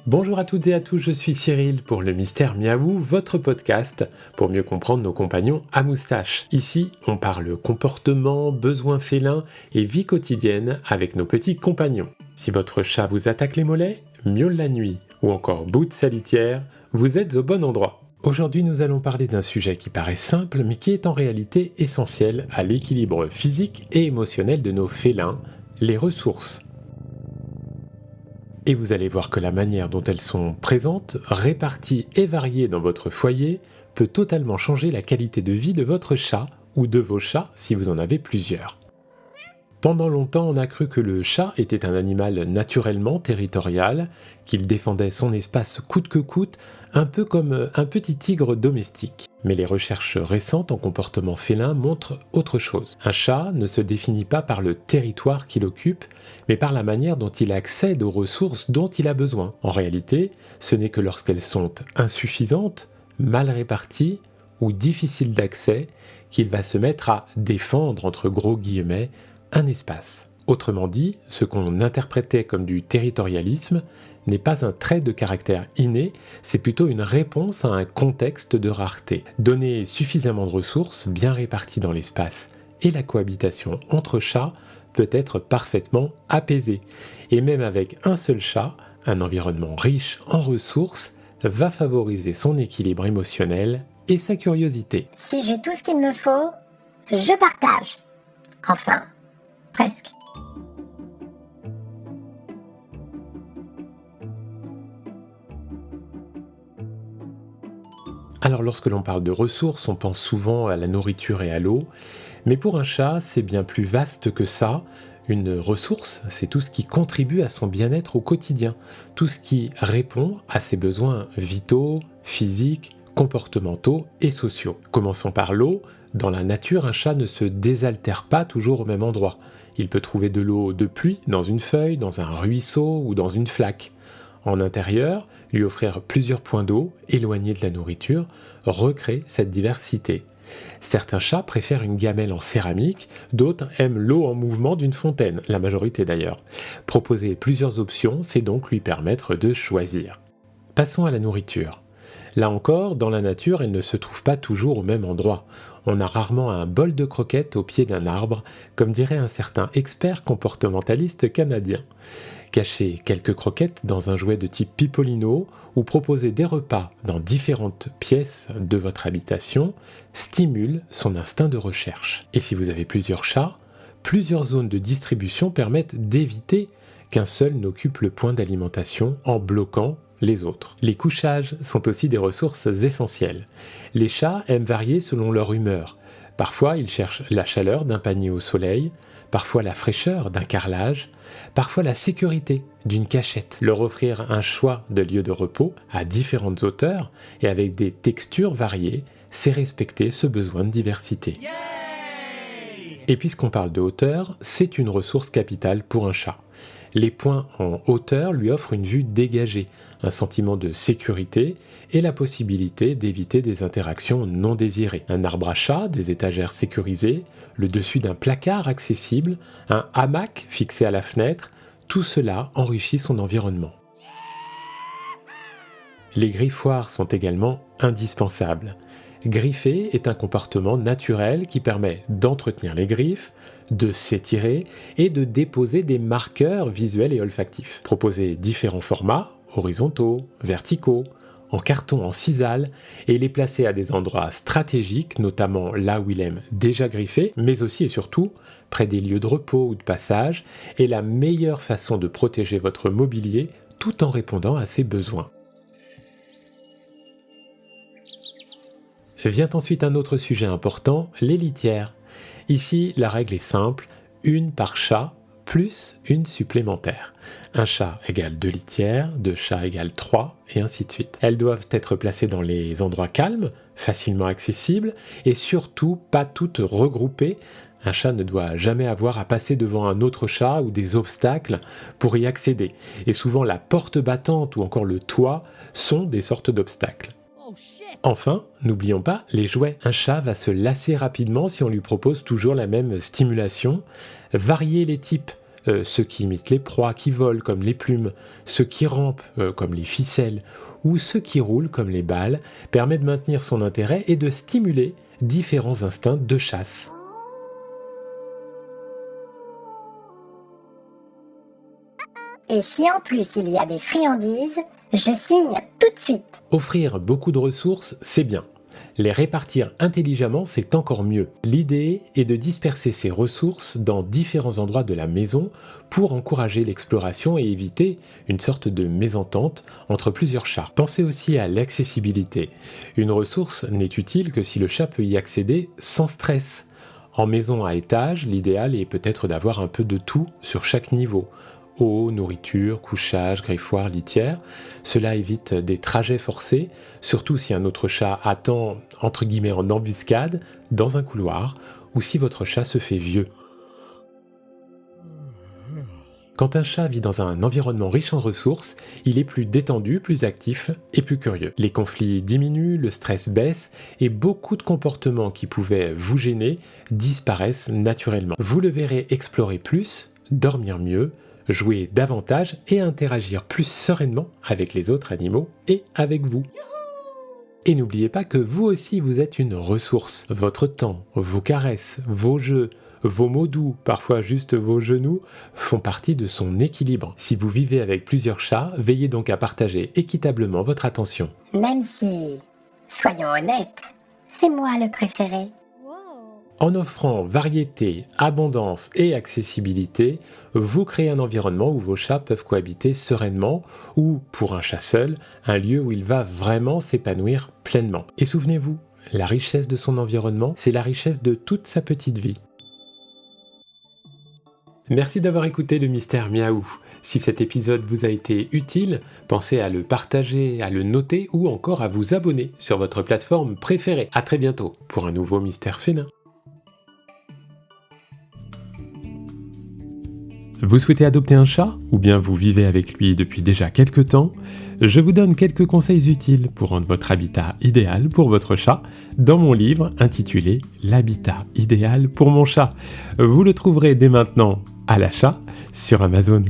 Bonjour à toutes et à tous, je suis Cyril pour le Mystère Miaou, votre podcast pour mieux comprendre nos compagnons à moustache. Ici, on parle comportement, besoins félins et vie quotidienne avec nos petits compagnons. Si votre chat vous attaque les mollets, miaule la nuit ou encore bout sa litière, vous êtes au bon endroit. Aujourd'hui, nous allons parler d'un sujet qui paraît simple mais qui est en réalité essentiel à l'équilibre physique et émotionnel de nos félins, les ressources. Et vous allez voir que la manière dont elles sont présentes, réparties et variées dans votre foyer peut totalement changer la qualité de vie de votre chat ou de vos chats si vous en avez plusieurs. Pendant longtemps, on a cru que le chat était un animal naturellement territorial, qu'il défendait son espace coûte que coûte, un peu comme un petit tigre domestique. Mais les recherches récentes en comportement félin montrent autre chose. Un chat ne se définit pas par le territoire qu'il occupe, mais par la manière dont il accède aux ressources dont il a besoin. En réalité, ce n'est que lorsqu'elles sont insuffisantes, mal réparties ou difficiles d'accès qu'il va se mettre à défendre, entre gros guillemets, un espace. Autrement dit, ce qu'on interprétait comme du territorialisme n'est pas un trait de caractère inné, c'est plutôt une réponse à un contexte de rareté. Donner suffisamment de ressources bien réparties dans l'espace et la cohabitation entre chats peut être parfaitement apaisée. Et même avec un seul chat, un environnement riche en ressources va favoriser son équilibre émotionnel et sa curiosité. Si j'ai tout ce qu'il me faut, je partage. Enfin, presque. Alors lorsque l'on parle de ressources, on pense souvent à la nourriture et à l'eau, mais pour un chat, c'est bien plus vaste que ça. Une ressource, c'est tout ce qui contribue à son bien-être au quotidien, tout ce qui répond à ses besoins vitaux, physiques, comportementaux et sociaux. Commençons par l'eau. Dans la nature, un chat ne se désaltère pas toujours au même endroit. Il peut trouver de l'eau de pluie dans une feuille, dans un ruisseau ou dans une flaque. En intérieur, lui offrir plusieurs points d'eau, éloignés de la nourriture, recrée cette diversité. Certains chats préfèrent une gamelle en céramique, d'autres aiment l'eau en mouvement d'une fontaine, la majorité d'ailleurs. Proposer plusieurs options, c'est donc lui permettre de choisir. Passons à la nourriture. Là encore, dans la nature, elle ne se trouve pas toujours au même endroit. On a rarement un bol de croquettes au pied d'un arbre, comme dirait un certain expert comportementaliste canadien. Cacher quelques croquettes dans un jouet de type Pipolino ou proposer des repas dans différentes pièces de votre habitation stimule son instinct de recherche. Et si vous avez plusieurs chats, plusieurs zones de distribution permettent d'éviter qu'un seul n'occupe le point d'alimentation en bloquant les autres. Les couchages sont aussi des ressources essentielles. Les chats aiment varier selon leur humeur. Parfois, ils cherchent la chaleur d'un panier au soleil, parfois la fraîcheur d'un carrelage, parfois la sécurité d'une cachette. Leur offrir un choix de lieux de repos à différentes hauteurs et avec des textures variées, c'est respecter ce besoin de diversité. Et puisqu'on parle de hauteur, c'est une ressource capitale pour un chat. Les points en hauteur lui offrent une vue dégagée, un sentiment de sécurité et la possibilité d'éviter des interactions non désirées. Un arbre à chat, des étagères sécurisées, le dessus d'un placard accessible, un hamac fixé à la fenêtre, tout cela enrichit son environnement. Les griffoirs sont également indispensables. Griffer est un comportement naturel qui permet d'entretenir les griffes, de s'étirer et de déposer des marqueurs visuels et olfactifs. Proposer différents formats, horizontaux, verticaux, en carton, en sisal, et les placer à des endroits stratégiques, notamment là où il aime déjà griffer, mais aussi et surtout près des lieux de repos ou de passage, est la meilleure façon de protéger votre mobilier tout en répondant à ses besoins. Vient ensuite un autre sujet important, les litières. Ici, la règle est simple, une par chat plus une supplémentaire. Un chat égale 2 litières, 2 chats égale 3, et ainsi de suite. Elles doivent être placées dans les endroits calmes, facilement accessibles, et surtout pas toutes regroupées. Un chat ne doit jamais avoir à passer devant un autre chat ou des obstacles pour y accéder. Et souvent la porte battante ou encore le toit sont des sortes d'obstacles. Enfin, n'oublions pas les jouets. Un chat va se lasser rapidement si on lui propose toujours la même stimulation. Varier les types ceux qui imitent les proies, qui volent comme les plumes, ceux qui rampent comme les ficelles, ou ceux qui roulent comme les balles, permet de maintenir son intérêt et de stimuler différents instincts de chasse. Et si en plus il y a des friandises, je signe tout de suite. Offrir beaucoup de ressources, c'est bien. Les répartir intelligemment, c'est encore mieux. L'idée est de disperser ces ressources dans différents endroits de la maison pour encourager l'exploration et éviter une sorte de mésentente entre plusieurs chats. Pensez aussi à l'accessibilité. Une ressource n'est utile que si le chat peut y accéder sans stress. En maison à étage, l'idéal est peut-être d'avoir un peu de tout sur chaque niveau. Eau, nourriture, couchage, griffoir, litière. Cela évite des trajets forcés, surtout si un autre chat attend, entre guillemets, en embuscade, dans un couloir, ou si votre chat se fait vieux. Quand un chat vit dans un environnement riche en ressources, il est plus détendu, plus actif et plus curieux. Les conflits diminuent, le stress baisse et beaucoup de comportements qui pouvaient vous gêner disparaissent naturellement. Vous le verrez explorer plus, dormir mieux, jouer davantage et interagir plus sereinement avec les autres animaux et avec vous. Et n'oubliez pas que vous aussi vous êtes une ressource. Votre temps, vos caresses, vos jeux, vos mots doux, parfois juste vos genoux, font partie de son équilibre. Si vous vivez avec plusieurs chats, veillez donc à partager équitablement votre attention. Même si, soyons honnêtes, c'est moi le préféré. En offrant variété, abondance et accessibilité, vous créez un environnement où vos chats peuvent cohabiter sereinement ou, pour un chat seul, un lieu où il va vraiment s'épanouir pleinement. Et souvenez-vous, la richesse de son environnement, c'est la richesse de toute sa petite vie. Merci d'avoir écouté le Mystère Miaou. Si cet épisode vous a été utile, pensez à le partager, à le noter ou encore à vous abonner sur votre plateforme préférée. À très bientôt pour un nouveau Mystère Félin. Vous souhaitez adopter un chat ou bien vous vivez avec lui depuis déjà quelques temps? Je vous donne quelques conseils utiles pour rendre votre habitat idéal pour votre chat dans mon livre intitulé « L'habitat idéal pour mon chat ». Vous le trouverez dès maintenant à l'achat sur Amazon.